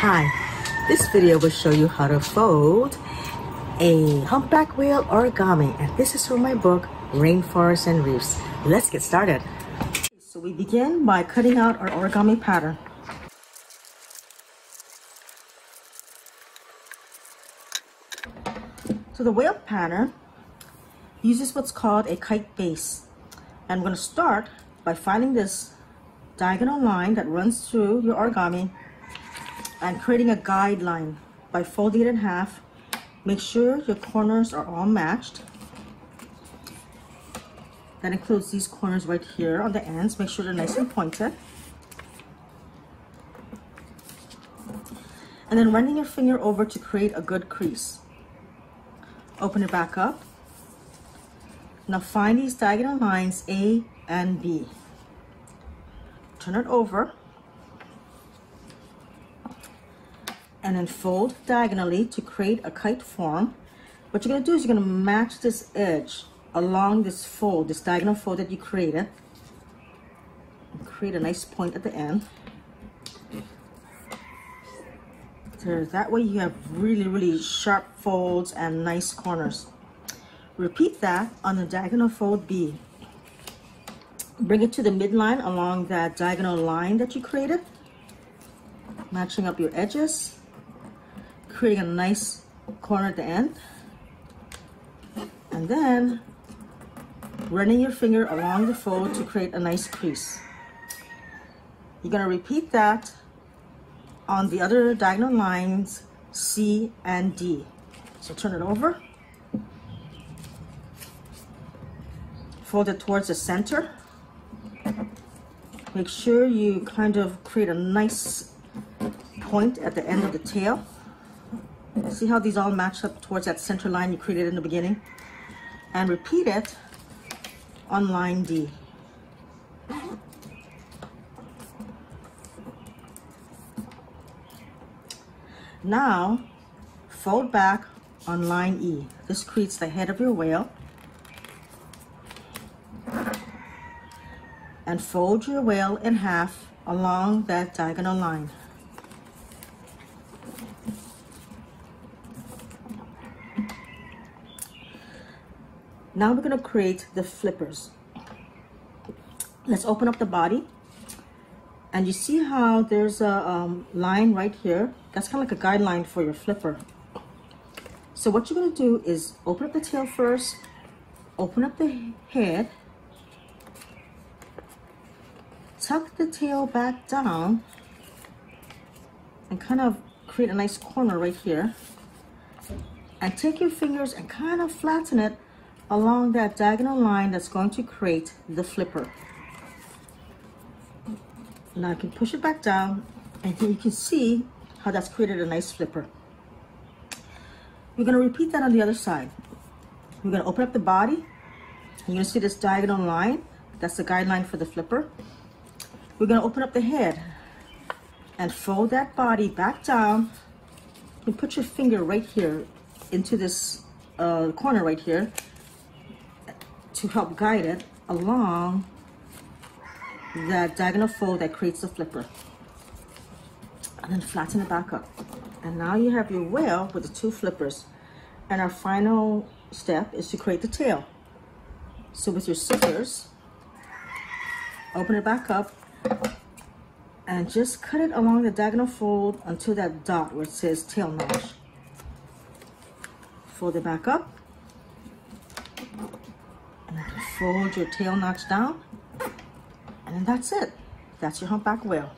Hi, this video will show you how to fold a humpback whale origami, and this is from my book, Rainforests and Reefs. Let's get started. So we begin by cutting out our origami pattern. So the whale pattern uses what's called a kite base. And I'm going to start by finding this diagonal line that runs through your origami and creating a guideline by folding it in half. Make sure your corners are all matched. That includes these corners right here on the ends. Make sure they're nice and pointed. And then running your finger over to create a good crease. Open it back up. Now find these diagonal lines A and B. Turn it over. And then fold diagonally to create a kite form. What you're going to do is you're going to match this edge along this fold, this diagonal fold that you created. And create a nice point at the end. So that way you have really sharp folds and nice corners. Repeat that on the diagonal fold B. Bring it to the midline along that diagonal line that you created. Matching up your edges. Creating a nice corner at the end. And then running your finger along the fold to create a nice crease. You're going to repeat that on the other diagonal lines C and D. So turn it over. Fold it towards the center. Make sure you kind of create a nice point at the end of the tail. See how these all match up towards that center line you created in the beginning? And repeat it on line D. Now, fold back on line E. This creates the head of your whale. And fold your whale in half along that diagonal line. Now we're going to create the flippers. Let's open up the body. And you see how there's a line right here? That's kind of like a guideline for your flipper. So what you're going to do is open up the tail first, open up the head, tuck the tail back down, and kind of create a nice corner right here. And take your fingers and kind of flatten it along that diagonal line that's going to create the flipper. Now I can push it back down, and you can see how that's created a nice flipper. We're going to repeat that on the other side. We're going to open up the body. You're going to see this diagonal line. That's the guideline for the flipper. We're going to open up the head and fold that body back down. You can put your finger right here into this corner right here to help guide it along that diagonal fold that creates the flipper. And then flatten it back up. And now you have your whale with the two flippers. And our final step is to create the tail. So with your scissors, open it back up and just cut it along the diagonal fold until that dot where it says tail notch. Fold it back up. Fold your tail notch down, and then that's it. That's your humpback whale.